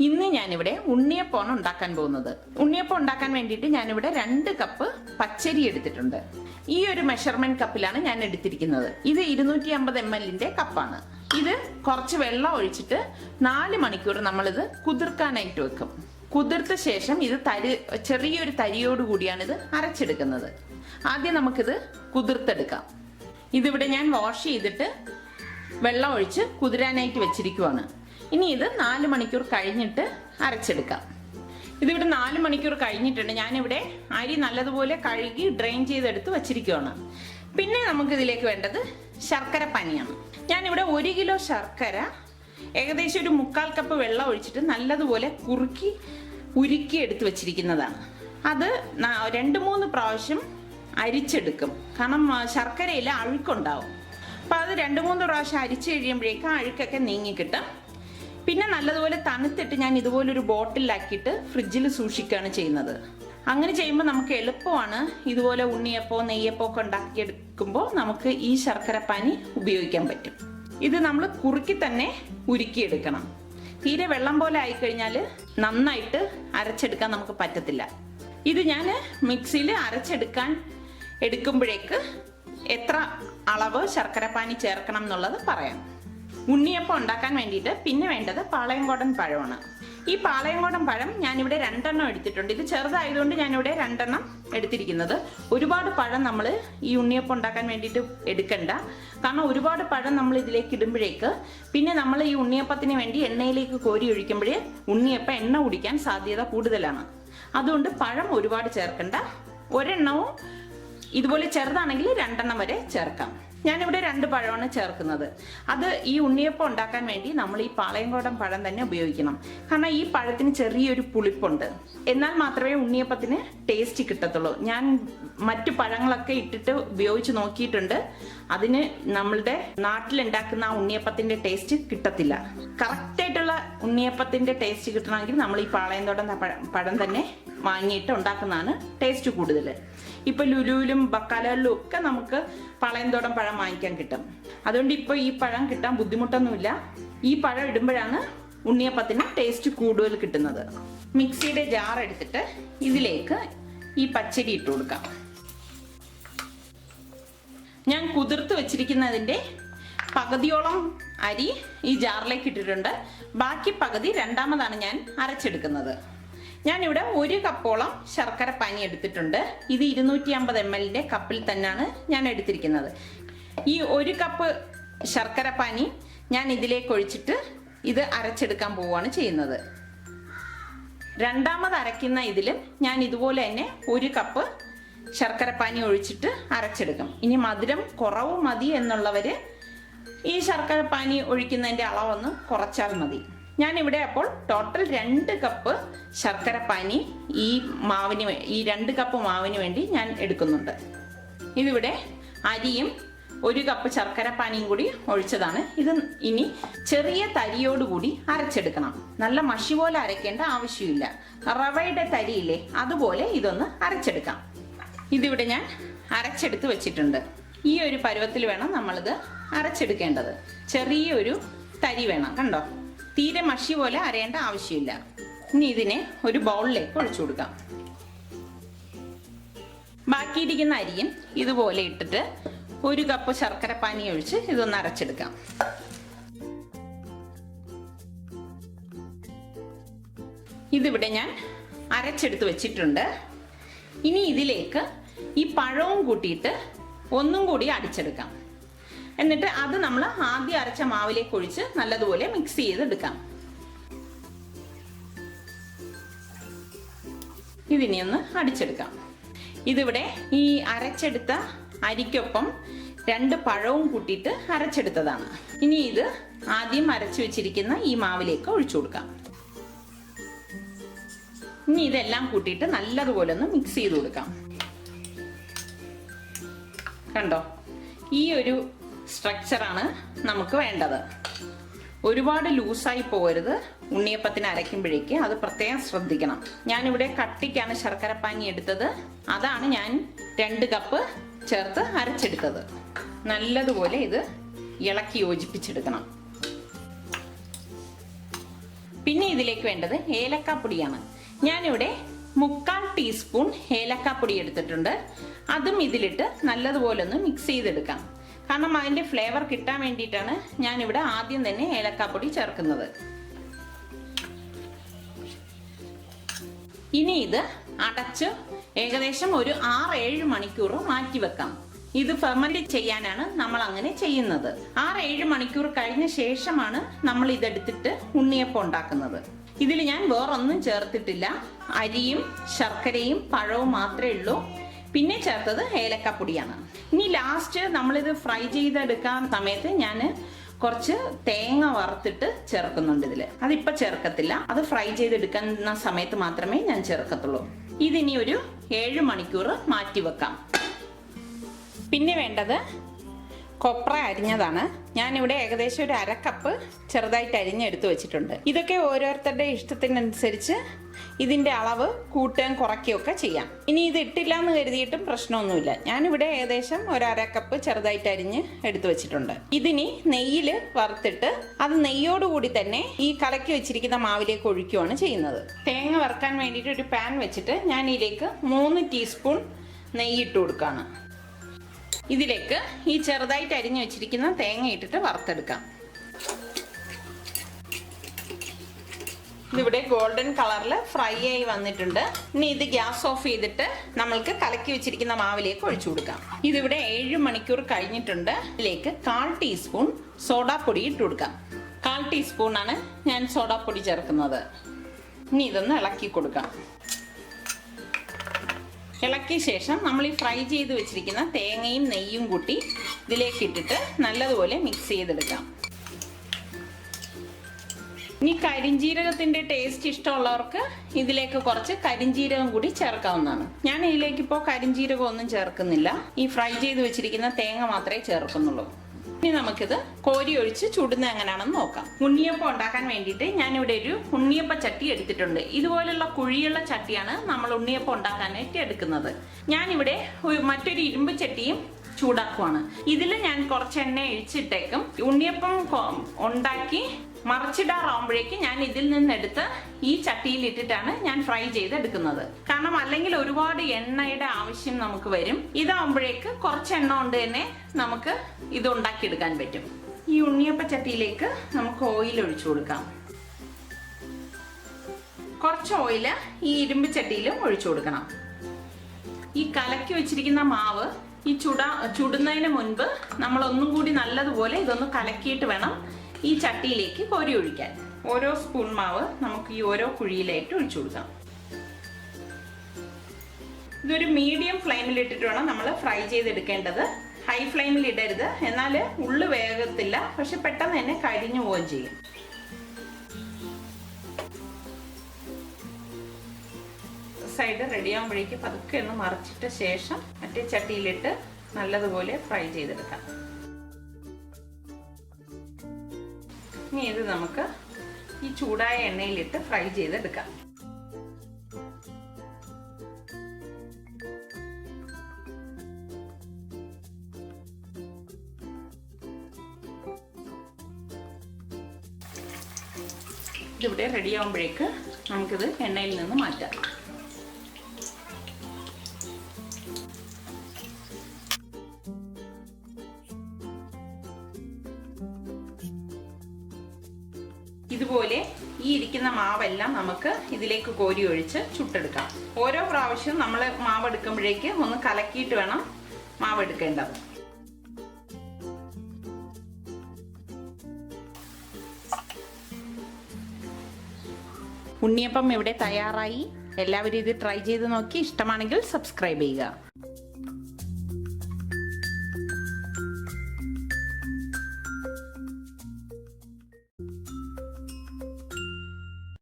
ഇന്ന് ഞാനിവിടെ ഉണ്ണിയപ്പമാണ് ഉണ്ടാക്കാൻ പോകുന്നത്. ഉണ്ണിയപ്പം ഉണ്ടാക്കാൻ വേണ്ടിയിട്ട് ഞാനിവിടെ 2 കപ്പ് പച്ചരി എടുത്തിട്ടുണ്ട്. ഈ ഒരു മെഷർമെന്റ് കപ്പിലാണ് ഞാൻ എടുത്തിരിക്കുന്നത്. ഇത് 250 ml കപ്പാണ്. ഇത് കുറച്ച് വെള്ളം ഒഴിച്ചിട്ട് 4 മണിക്കൂർ നമ്മളിത് കുതിർക്കാനായിട്ട് വെക്കും. കുതിർത്ത ശേഷം ഇത് ചെറിയൊരു തരിയോട് കൂടിയാണ് ഇത് അരച്ചെടുക്കുന്നത്. ആദ്യം നമുക്കിത് കുതിർത്തെടുക്കാം. ഇതിവിടെ ഞാൻ വാഷ് ചെയ്തിട്ട് വെള്ളം ഒഴിച്ച് കുതിരാനായിട്ട് വെച്ചിരിക്കുവാണ്. ഇനി ഇത് 4 മണിക്കൂർ കഴിഞ്ഞിട്ട് അരച്ചെടുക്കാം. ഇതിവിടെ 4 മണിക്കൂർ കഴിഞ്ഞിട്ടുണ്ട്. ഞാനിവിടെ അരി നല്ലതുപോലെ കഴുകി ഡ്രെയിൻ ചെയ്തെടുത്ത് വച്ചിരിക്കുകയാണ്. പിന്നെ നമുക്കിതിലേക്ക് വേണ്ടത് ശർക്കര പാനിയാണ്. ഞാനിവിടെ 1 കിലോ ശർക്കര ഏകദേശം ഒരു 1/4 കപ്പ് വെള്ളം ഒഴിച്ചിട്ട് നല്ലതുപോലെ ഉരുക്കി എടുത്ത് വെച്ചിരിക്കുന്നതാണ്. അത് 2-3 പ്രാവശ്യം അരിച്ചെടുക്കും. കാരണം ശർക്കരയിൽ അഴുക്കുണ്ടാവും. അപ്പം അത് 2-3 പ്രാവശ്യം അരിച്ചു കഴിയുമ്പോഴേക്കും അഴുക്കൊക്കെ നീങ്ങിക്കിട്ടും. പിന്നെ നല്ലതുപോലെ തണുത്തിട്ട് ഞാൻ ഇതുപോലൊരു ബോട്ടിലാക്കിയിട്ട് ഫ്രിഡ്ജിൽ സൂക്ഷിക്കുകയാണ് ചെയ്യുന്നത്. അങ്ങനെ ചെയ്യുമ്പോൾ നമുക്ക് എളുപ്പമാണ്. ഇതുപോലെ ഉണ്ണിയപ്പോ നെയ്യപ്പോ ഒക്കെ ഉണ്ടാക്കിയെടുക്കുമ്പോൾ നമുക്ക് ഈ ശർക്കര പാനി ഉപയോഗിക്കാൻ പറ്റും. ഇത് നമ്മൾ കുറുക്കി തന്നെ ഉരുക്കിയെടുക്കണം. തീരെ വെള്ളം പോലെ ആയിക്കഴിഞ്ഞാൽ നന്നായിട്ട് അരച്ചെടുക്കാൻ നമുക്ക് പറ്റത്തില്ല. ഇത് ഞാൻ മിക്സിയിൽ എടുക്കുമ്പോഴേക്ക് എത്ര അളവ് ശർക്കര പാനി ചേർക്കണം എന്നുള്ളത് പറയാം. ഉണ്ണിയപ്പം ഉണ്ടാക്കാൻ വേണ്ടിയിട്ട് പിന്നെ വേണ്ടത് പാളയംകോടൻ പഴമാണ്. ഈ പാളയംകോടൻ പഴം ഞാനിവിടെ 2 എണ്ണം എടുത്തിട്ടുണ്ട്. ഇത് ചെറുതായതുകൊണ്ട് ഞാനിവിടെ 2 എണ്ണം എടുത്തിരിക്കുന്നത്. ഒരുപാട് പഴം നമ്മൾ ഈ ഉണ്ണിയപ്പം ഉണ്ടാക്കാൻ വേണ്ടിയിട്ട് എടുക്കണ്ട. കാരണം ഒരുപാട് പഴം നമ്മൾ ഇതിലേക്ക് ഇടുമ്പോഴേക്ക് പിന്നെ നമ്മൾ ഈ ഉണ്ണിയപ്പത്തിന് വേണ്ടി എണ്ണയിലേക്ക് കോരി ഒഴിക്കുമ്പോഴേ ഉണ്ണിയപ്പം എണ്ണ കുടിക്കാൻ സാധ്യത കൂടുതലാണ്. അതുകൊണ്ട് പഴം ഒരുപാട് ചേർക്കണ്ട. ഒരെണ്ണവും ഇതുപോലെ ചെറുതാണെങ്കിൽ 2 എണ്ണം വരെ ചേർക്കാം. ഞാനിവിടെ 2 പഴമാണ് ചേർക്കുന്നത്. അത് ഈ ഉണ്ണിയപ്പം ഉണ്ടാക്കാൻ വേണ്ടി നമ്മൾ ഈ പാളയംകോടൻ പഴം തന്നെ ഉപയോഗിക്കണം. കാരണം ഈ പഴത്തിന് ചെറിയൊരു പുളിപ്പുണ്ട്. എന്നാൽ മാത്രമേ ഉണ്ണിയപ്പത്തിന് ടേസ്റ്റ് കിട്ടത്തുള്ളൂ. ഞാൻ മറ്റു പഴങ്ങളൊക്കെ ഇട്ടിട്ട് ഉപയോഗിച്ച് നോക്കിയിട്ടുണ്ട്. അതിന് നമ്മളുടെ നാട്ടിലുണ്ടാക്കുന്ന ആ ഉണ്ണിയപ്പത്തിന്റെ ടേസ്റ്റ് കിട്ടത്തില്ല. കറക്റ്റായിട്ടുള്ള ഉണ്ണിയപ്പത്തിന്റെ ടേസ്റ്റ് കിട്ടണമെങ്കിൽ നമ്മൾ ഈ പാളയംകോടൻ പഴം തന്നെ വാങ്ങിയിട്ട് ഉണ്ടാക്കുന്നതാണ് ടേസ്റ്റ് കൂടുതൽ. ഇപ്പൊ ലുലുവിലും ബക്കാലകളിലും ഒക്കെ നമുക്ക് പാളയംകോടൻ പഴം വാങ്ങിക്കാൻ കിട്ടും. അതുകൊണ്ട് ഇപ്പൊ ഈ പഴം കിട്ടാൻ ബുദ്ധിമുട്ടൊന്നുമില്ല. ഈ പഴം ഇടുമ്പോഴാണ് ഉണ്ണിയപ്പത്തിന് ടേസ്റ്റ് കൂടുതൽ കിട്ടുന്നത്. മിക്സിയുടെ ജാർ എടുത്തിട്ട് ഇതിലേക്ക് ഈ പച്ചരി ഇട്ട് കൊടുക്കാം. ഞാൻ കുതിർത്ത് വെച്ചിരിക്കുന്നതിന്റെ പകുതിയോളം അരി ഈ ജാറിലേക്ക് ഇട്ടിട്ടുണ്ട്. ബാക്കി പകുതി രണ്ടാമതാണ് ഞാൻ അരച്ചെടുക്കുന്നത്. ഞാനിവിടെ 1 കപ്പോളം ശർക്കര പാനി എടുത്തിട്ടുണ്ട്. ഇത് 250 ml കപ്പിൽ തന്നെയാണ് ഞാൻ എടുത്തിരിക്കുന്നത്. ഈ 1 കപ്പ് ശർക്കര പാനി ഞാൻ ഇതിലേക്ക് ഒഴിച്ചിട്ട് ഇത് അരച്ചെടുക്കാൻ പോവുകയാണ് ചെയ്യുന്നത്. രണ്ടാമത് അരയ്ക്കുന്ന ഇതിലും ഞാൻ ഇതുപോലെ തന്നെ 1 കപ്പ് ശർക്കര പാനി ഒഴിച്ചിട്ട് അരച്ചെടുക്കും. ഇനി മധുരം കുറവ് മതി എന്നുള്ളവര് ഈ ശർക്കര പാനി ഒഴിക്കുന്നതിന്റെ അളവൊന്ന് കുറച്ചാൽ മതി. ഞാനിവിടെ അപ്പോൾ ടോട്ടൽ 2 കപ്പ് ശർക്കര പാനി ഈ 2 കപ്പ് മാവിന് വേണ്ടി ഞാൻ എടുക്കുന്നുണ്ട്. ഇതിവിടെ അരിയും 1 കപ്പ് ശർക്കര പാനിയും കൂടി ഒഴിച്ചതാണ്. ഇത് ഇനി ചെറിയ തരിയോടുകൂടി അരച്ചെടുക്കണം. നല്ല മഷി പോലെ അരയ്ക്കേണ്ട ആവശ്യമില്ല. റവയുടെ തരിയില്ലേ, അതുപോലെ ഇതൊന്ന് അരച്ചെടുക്കാം. ഇതിവിടെ ഞാൻ അരച്ചെടുത്ത് വെച്ചിട്ടുണ്ട്. ഈ ഒരു പരുവത്തിൽ വേണം നമ്മളിത് അരച്ചെടുക്കേണ്ടത്. ചെറിയൊരു തരി വേണം, കണ്ടോ? തീരെ മഷി പോലെ അരയേണ്ട ആവശ്യമില്ല. ഇനി ഇതിനെ ഒരു ബൗളിലേക്ക് ഒഴിച്ചു കൊടുക്കാം. ബാക്കിയിരിക്കുന്ന അരിയും ഇതുപോലെ ഇട്ടിട്ട് 1 കപ്പ് ശർക്കര പാനി ഒഴിച്ച് ഇതൊന്ന് അരച്ചെടുക്കാം. ഇതിവിടെ ഞാൻ അരച്ചെടുത്ത് വെച്ചിട്ടുണ്ട്. ഇനി ഇതിലേക്ക് ഈ പഴവും കൂട്ടിയിട്ട് ഒന്നും കൂടി അടിച്ചെടുക്കാം. എന്നിട്ട് അത് നമ്മൾ ആദ്യം അരച്ച മാവിലേക്ക് ഒഴിച്ച് നല്ലതുപോലെ മിക്സ് ചെയ്തെടുക്കാം. ഇതിനെ ഒന്ന് അടിച്ചെടുക്കാം. ഇതിവിടെ ഈ അരച്ചെടുത്ത അരിക്കൊപ്പം 2 പഴവും കൂട്ടിയിട്ട് അരച്ചെടുത്തതാണ്. ഇനി ഇത് ആദ്യം അരച്ചു വെച്ചിരിക്കുന്ന ഈ മാവിലേക്ക് ഒഴിച്ചു കൊടുക്കാം. ഇനി ഇതെല്ലാം കൂട്ടിയിട്ട് നല്ലതുപോലെ ഒന്ന് മിക്സ് ചെയ്ത് കൊടുക്കാം. കണ്ടോ? ഈ ഒരു സ്ട്രക്ചറാണ് നമുക്ക് വേണ്ടത്. ഒരുപാട് ലൂസായി പോകരുത് ഉണ്ണിയപ്പത്തിന് അരയ്ക്കുമ്പോഴേക്ക്. അത് പ്രത്യേകം ശ്രദ്ധിക്കണം. ഞാനിവിടെ കട്ടിക്കാണ് ശർക്കര പാനി എടുത്തത്. അതാണ് ഞാൻ 2 കപ്പ് ചേർത്ത് അരച്ചെടുത്തത്. നല്ലതുപോലെ ഇത് ഇളക്കി യോജിപ്പിച്ചെടുക്കണം. പിന്നെ ഇതിലേക്ക് വേണ്ടത് ഏലക്കാപ്പൊടിയാണ്. ഞാനിവിടെ 3/4 ടീസ്പൂൺ ഏലക്കാപ്പൊടി എടുത്തിട്ടുണ്ട്. അതും ഇതിലിട്ട് നല്ലതുപോലെ ഒന്ന് മിക്സ് ചെയ്തെടുക്കാം. കാരണം അതിൻ്റെ ഫ്ലേവർ കിട്ടാൻ വേണ്ടിയിട്ടാണ് ഞാനിവിടെ ആദ്യം തന്നെ ഏലക്കാപ്പൊടി ചേർക്കുന്നത്. ഇനി ഇത് അടച്ച് ഏകദേശം ഒരു 6-7 മണിക്കൂർ മാറ്റി വെക്കാം. ഇത് ഫെർമെന്റ് ചെയ്യാനാണ് നമ്മൾ അങ്ങനെ ചെയ്യുന്നത്. 6-7 മണിക്കൂർ കഴിഞ്ഞ ശേഷമാണ് നമ്മൾ ഇതെടുത്തിട്ട് ഉണ്ണിയപ്പം ഉണ്ടാക്കുന്നത്. ഇതിൽ ഞാൻ വേറൊന്നും ചേർത്തിട്ടില്ല. അരിയും ശർക്കരയും പഴവും മാത്രമേ ഉള്ളൂ. പിന്നെ ചേർത്തത് ഏലക്കാപ്പൊടിയാണ്. ഇനി ലാസ്റ്റ് നമ്മളിത് ഫ്രൈ ചെയ്തെടുക്കാൻ സമയത്ത് ഞാൻ കുറച്ച് തേങ്ങ വറുത്തിട്ട് ചേർക്കുന്നുണ്ട് ഇതിൽ. അതിപ്പോൾ ചേർക്കത്തില്ല, അത് ഫ്രൈ ചെയ്തെടുക്കുന്ന സമയത്ത് മാത്രമേ ഞാൻ ചേർക്കത്തുള്ളൂ. ഇതിനി ഒരു 7 മണിക്കൂർ മാറ്റി വെക്കാം. പിന്നെ വേണ്ടത് കൊപ്ര അരിഞ്ഞതാണ്. ഞാനിവിടെ ഏകദേശം ഒരു 1/2 കപ്പ് ചെറുതായിട്ട് അരിഞ്ഞെടുത്ത് വെച്ചിട്ടുണ്ട്. ഇതൊക്കെ ഓരോരുത്തരുടെ ഇഷ്ടത്തിനനുസരിച്ച് ഇതിൻ്റെ അളവ് കൂട്ടുകയും കുറയ്ക്കുകയൊക്കെ ചെയ്യാം. ഇനി ഇത് ഇട്ടില്ല എന്ന് കരുതിയിട്ടും പ്രശ്നമൊന്നുമില്ല. ഞാനിവിടെ ഏകദേശം ഒരു 1/2 കപ്പ് ചെറുതായിട്ട് അരിഞ്ഞ് എടുത്തു വെച്ചിട്ടുണ്ട്. ഇതിനി നെയ്യിൽ വറുത്തിട്ട് അത് നെയ്യോടുകൂടി തന്നെ ഈ കലക്കി വെച്ചിരിക്കുന്ന മാവിലേക്ക് ഒഴിക്കുകയാണ് ചെയ്യുന്നത്. തേങ്ങ വറുക്കാൻ വേണ്ടിയിട്ട് ഒരു പാൻ വെച്ചിട്ട് ഞാൻ ഇതിലേക്ക് 3 ടീസ്പൂൺ നെയ്യ് ഇട്ട് കൊടുക്കുകയാണ്. ഇതിലേക്ക് ഈ ചെറുതായിട്ട് അരിഞ്ഞു വെച്ചിരിക്കുന്ന തേങ്ങ ഇട്ടിട്ട് വറുത്തെടുക്കാം. ഇതിവിടെ ഗോൾഡൻ കളറിൽ ഫ്രൈ ആയി വന്നിട്ടുണ്ട്. ഇനി ഇത് ഗ്യാസ് ഓഫ് ചെയ്തിട്ട് നമ്മൾക്ക് കലക്കി വെച്ചിരിക്കുന്ന മാവിലേക്ക് ഒഴിച്ചു കൊടുക്കാം. ഇതിവിടെ 7 മണിക്കൂർ കഴിഞ്ഞിട്ടുണ്ട്. ഇതിലേക്ക് 1/4 ടീസ്പൂൺ സോഡാപ്പൊടി ഇട്ട് കൊടുക്കാം. 1/4 ടീസ്പൂണാണ് ഞാൻ സോഡാപ്പൊടി ചേർക്കുന്നത്. ഇനി ഇതൊന്ന് ഇളക്കി കൊടുക്കാം. ഇളക്കിയ ശേഷം നമ്മൾ ഈ ഫ്രൈ ചെയ്ത് വെച്ചിരിക്കുന്ന തേങ്ങയും നെയ്യും കൂട്ടി ഇതിലേക്ക് ഇട്ടിട്ട് നല്ലതുപോലെ മിക്സ് ചെയ്തെടുക്കാം. ഇനി കരിഞ്ജീരകത്തിന്റെ ടേസ്റ്റ് ഇഷ്ടമുള്ളവർക്ക് ഇതിലേക്ക് കുറച്ച് കരിഞ്ജീരകം കൂടി ചേർക്കാവുന്നതാണ്. ഞാൻ ഇതിലേക്ക് ഇപ്പോൾ കരിഞ്ജീരകം ഒന്നും ചേർക്കുന്നില്ല. ഈ ഫ്രൈ ചെയ്ത് വെച്ചിരിക്കുന്ന തേങ്ങ മാത്രമേ ചേർക്കുന്നുള്ളൂ. ഇനി നമുക്കിത് കോരി ഒഴിച്ച് ചുടുന്ന എങ്ങനെയാണെന്ന് നോക്കാം. ഉണ്ണിയപ്പം ഉണ്ടാക്കാൻ വേണ്ടിയിട്ട് ഞാനിവിടെ ഒരു ഉണ്ണിയപ്പ ചട്ടി എടുത്തിട്ടുണ്ട്. ഇതുപോലുള്ള കുഴിയുള്ള ചട്ടിയാണ് നമ്മൾ ഉണ്ണിയപ്പം ഉണ്ടാക്കാനായിട്ട് എടുക്കുന്നത്. ഞാനിവിടെ മറ്റൊരു ഇരുമ്പ് ചട്ടിയും ചൂടാക്കുവാണ്. ഇതിൽ ഞാൻ കുറച്ച് എണ്ണ ഒഴിച്ചിട്ടേക്കും. ഉണ്ണിയപ്പം ഉണ്ടാക്കി മറിച്ചിടാറാവുമ്പോഴേക്ക് ഞാൻ ഇതിൽ നിന്നെടുത്ത് ഈ ചട്ടിയിൽ ഇട്ടിട്ടാണ് ഞാൻ ഫ്രൈ ചെയ്തെടുക്കുന്നത്. കാരണം അല്ലെങ്കിൽ ഒരുപാട് എണ്ണയുടെ ആവശ്യം നമുക്ക് വരും. ഇതാവുമ്പോഴേക്ക് കുറച്ച് എണ്ണ കൊണ്ട് തന്നെ നമുക്ക് ഇത് ഉണ്ടാക്കിയെടുക്കാൻ പറ്റും. ഈ ഉണ്ണിയപ്പ ചട്ടിയിലേക്ക് നമുക്ക് ഓയിൽ ഒഴിച്ചു കൊടുക്കാം. കുറച്ച് ഓയില് ഈ ഇരുമ്പ് ചട്ടിയിലും ഒഴിച്ചു കൊടുക്കണം. ഈ കലക്കി വെച്ചിരിക്കുന്ന മാവ് ഈ ചുടുന്നതിന് മുൻപ് നമ്മൾ ഒന്നും കൂടി നല്ലതുപോലെ ഇതൊന്ന് കലക്കിയിട്ട് വേണം ഈ ചട്ടിയിലേക്ക് കോരി ഒഴിക്കാൻ. ഓരോ സ്പൂൺ മാവ് നമുക്ക് ഈ ഓരോ കുഴിയിലായിട്ട് ഒഴിച്ചു കൊടുക്കാം. ഇതൊരു മീഡിയം ഫ്ലെയിമിൽ ഇട്ടിട്ട് വേണം നമ്മൾ ഫ്രൈ ചെയ്തെടുക്കേണ്ടത്. ഹൈ ഫ്ലെയിമിൽ ഇടരുത്, എന്നാൽ ഉള്ളു വേഗത്തില്ല, പക്ഷെ പെട്ടെന്ന് തന്നെ കരിഞ്ഞു പോവുകയും ചെയ്യും. സൈഡ് റെഡി ആകുമ്പോഴേക്ക് പതുക്കെ ഒന്ന് മറിച്ചിട്ട ശേഷം മറ്റേ ചട്ടിയിലിട്ട് നല്ലതുപോലെ ഫ്രൈ ചെയ്തെടുക്കാം. ഇനി ഇത് നമുക്ക് ഈ ചൂടായ എണ്ണയിലിട്ട് ഫ്രൈ ചെയ്തെടുക്കാം. ഇതിവിടെ റെഡി ആകുമ്പോഴേക്ക് നമുക്കിത് എണ്ണയിൽ നിന്ന് മാറ്റാം. ഇതുപോലെ ഈ ഇരിക്കുന്ന മാവെല്ലാം നമുക്ക് ഇതിലേക്ക് കോരി ഒഴിച്ച് ചുട്ടെടുക്കാം. ഓരോ പ്രാവശ്യവും നമ്മൾ മാവ് എടുക്കുമ്പോഴേക്ക് ഒന്ന് കലക്കിയിട്ട് വേണം മാവ് എടുക്കേണ്ടത്. ഉണ്ണിയപ്പം ഇവിടെ തയ്യാറായി. എല്ലാവരും ഇത് ട്രൈ ചെയ്ത് നോക്കി ഇഷ്ടമാണെങ്കിൽ സബ്സ്ക്രൈബ് ചെയ്യുക.